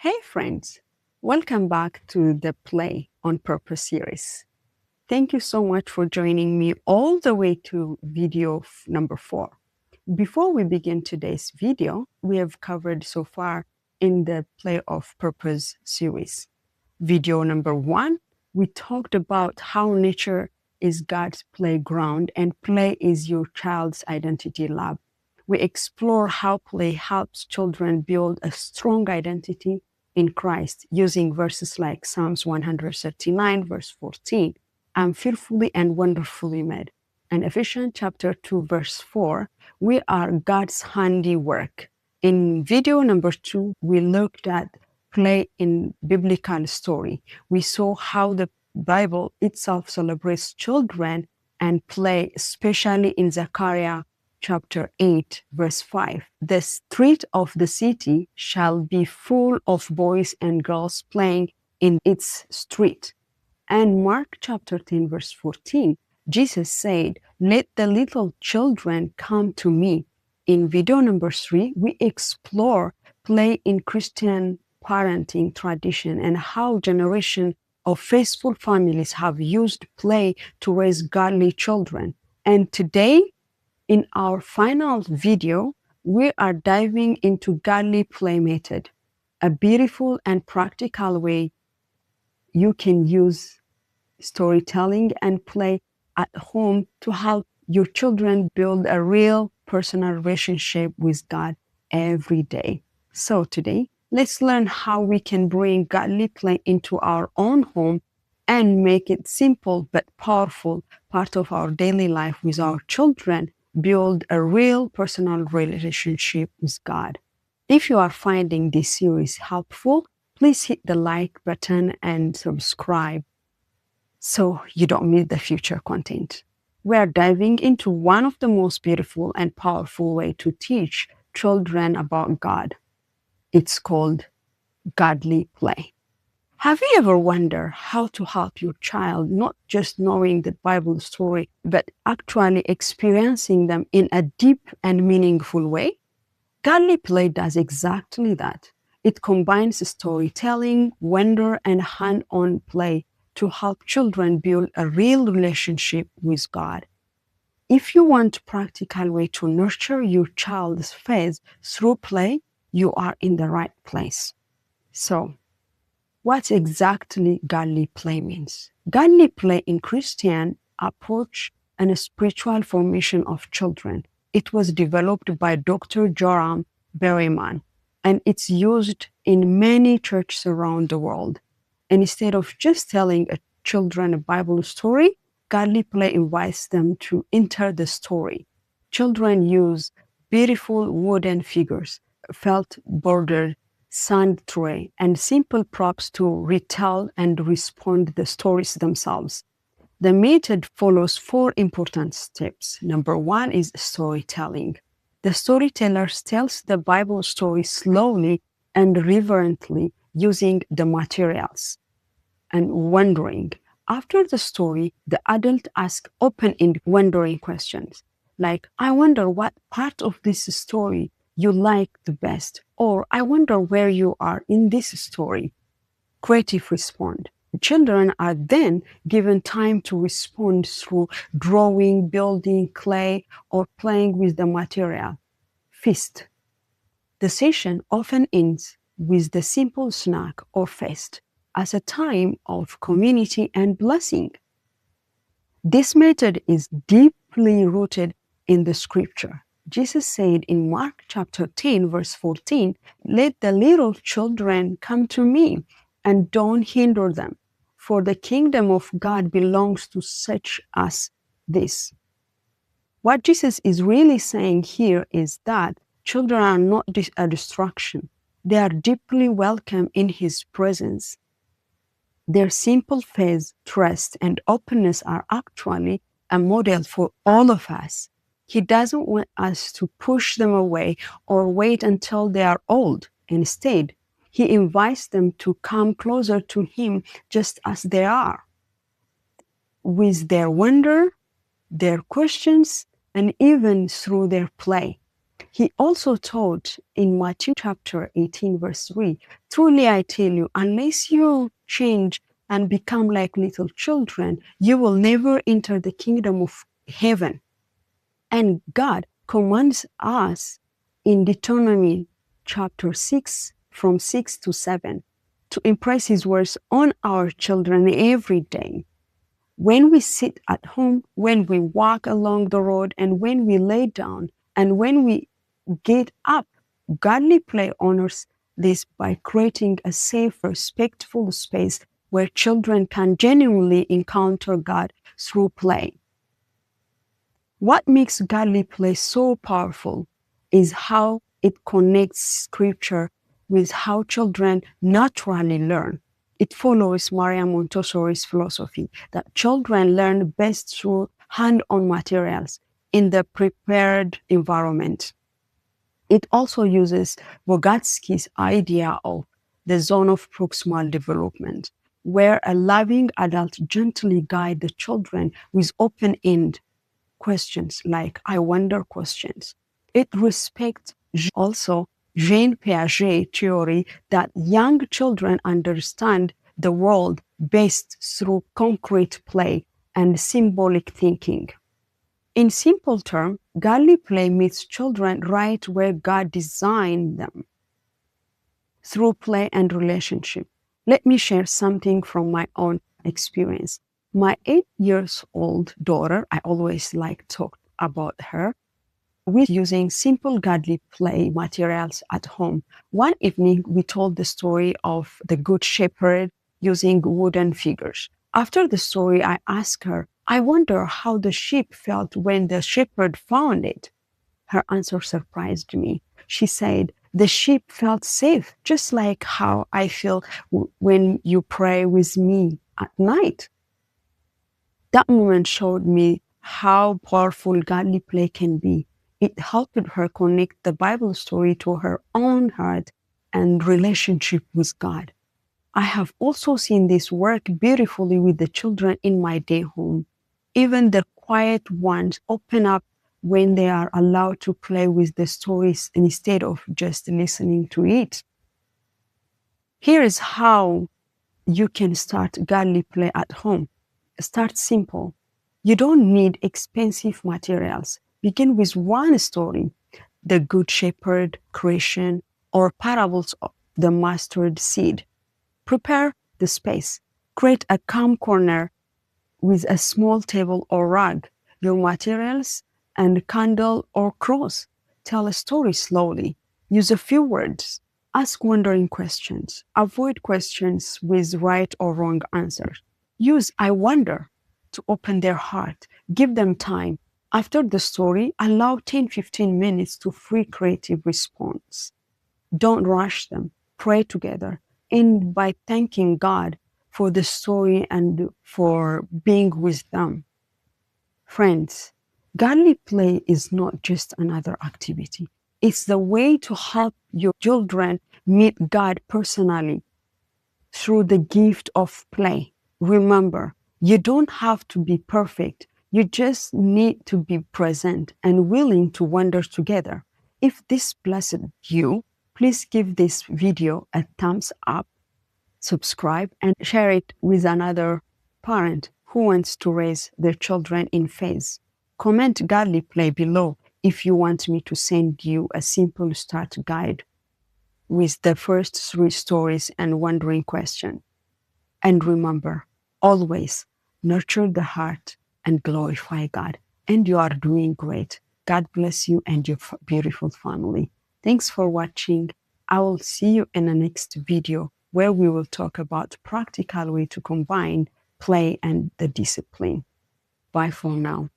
Hey friends, welcome back to the Play on Purpose series. Thank you so much for joining me all the way to video number 4. Before we begin today's video, we have covered so far in the Play of Purpose series. Video number 1, we talked about how nature is God's playground and play is your child's identity lab. We explore how play helps children build a strong identity in Christ using verses like Psalms 139, verse 14, I'm fearfully and wonderfully made. And Ephesians chapter 2, verse 4, we are God's handiwork. In video number 2, we looked at play in biblical story. We saw how the Bible itself celebrates children and play, especially in Zechariah chapter 8, verse 5. The street of the city shall be full of boys and girls playing in its street. And Mark chapter 10, verse 14, Jesus said, let the little children come to me. In video number 3, we explore play in Christian parenting tradition and how generations of faithful families have used play to raise godly children. And today, in our final video, we are diving into godly play method, a beautiful and practical way you can use storytelling and play at home to help your children build a real personal relationship with God every day. So today, let's learn how we can bring godly play into our own home and make it simple but powerful part of our daily life with our children, build a real personal relationship with God. If you are finding this series helpful, please hit the like button and subscribe so you don't miss the future content. We are diving into one of the most beautiful and powerful ways to teach children about God. It's called godly play. Have you ever wondered how to help your child not just knowing the Bible story, but actually experiencing them in a deep and meaningful way? Godly play does exactly that. It combines storytelling, wonder, and hand-on play to help children build a real relationship with God. If you want a practical way to nurture your child's faith through play, you are in the right place. So, what exactly godly play means? Godly play in Christian approach and a spiritual formation of children. It was developed by Dr. Joram Berryman, and it's used in many churches around the world. And instead of just telling children a Bible story, godly play invites them to enter the story. Children use beautiful wooden figures, felt bordered sand tray, and simple props to retell and respond the stories themselves. The method follows 4 important steps. Number 1 is storytelling. The storyteller tells the Bible story slowly and reverently using the materials and wondering. After the story, the adult asks open-ended wondering questions like, I wonder what part of this story you like the best, or I wonder where you are in this story. Creative response. Children are then given time to respond through drawing, building clay, or playing with the material. Feast. The session often ends with the simple snack or feast as a time of community and blessing. This method is deeply rooted in the scripture. Jesus said in Mark chapter 10, verse 14, let the little children come to me and don't hinder them, for the kingdom of God belongs to such as this. What Jesus is really saying here is that children are not a distraction. They are deeply welcome in his presence. Their simple faith, trust, and openness are actually a model for all of us. He doesn't want us to push them away or wait until they are old. Instead, he invites them to come closer to him just as they are, with their wonder, their questions, and even through their play. He also taught in Matthew chapter 18, verse 3, truly I tell you, unless you change and become like little children, you will never enter the kingdom of heaven. And God commands us in Deuteronomy chapter 6, from 6 to 7, to impress His words on our children every day. When we sit at home, when we walk along the road, and when we lay down, and when we get up, godly play honors this by creating a safe, respectful space where children can genuinely encounter God through play. What makes godly play so powerful is how it connects scripture with how children naturally learn. It follows Maria Montessori's philosophy that children learn best through hand-on materials in the prepared environment. It also uses Vygotsky's idea of the zone of proximal development, where a loving adult gently guides the children with open-end questions like I wonder questions. It respects also Jean Piaget theory that young children understand the world best through concrete play and symbolic thinking. In simple terms, godly play meets children right where God designed them, through play and relationship. Let me share something from my own experience. My 8-year-old daughter, I always like to talk about her, with using simple godly play materials at home. One evening, we told the story of the Good Shepherd using wooden figures. After the story, I asked her, I wonder how the sheep felt when the shepherd found it. Her answer surprised me. She said, the sheep felt safe, just like how I feel when you pray with me at night. That moment showed me how powerful godly play can be. It helped her connect the Bible story to her own heart and relationship with God. I have also seen this work beautifully with the children in my day home. Even the quiet ones open up when they are allowed to play with the stories instead of just listening to it. Here is how you can start godly play at home. Start simple. You don't need expensive materials. Begin with one story, the Good Shepherd, creation, or parables of the mustard seed. Prepare the space. Create a calm corner with a small table or rug, your materials, and candle or cross. Tell a story slowly. Use a few words. Ask wondering questions. Avoid questions with right or wrong answers. Use I wonder to open their heart. Give them time. After the story, allow 10-15 minutes to free creative response. Don't rush them. Pray together. End by thanking God for the story and for being with them. Friends, godly play is not just another activity. It's the way to help your children meet God personally through the gift of play. Remember, you don't have to be perfect. You just need to be present and willing to wander together. If this blessed you, please give this video a thumbs up, subscribe, and share it with another parent who wants to raise their children in faith. Comment godly play below if you want me to send you a simple start guide with the first 3 stories and wondering question. And remember, always nurture the heart and glorify God. And you are doing great. God bless you and your beautiful family. Thanks for watching. I will see you in the next video where we will talk about practical way to combine play and the discipline. Bye for now.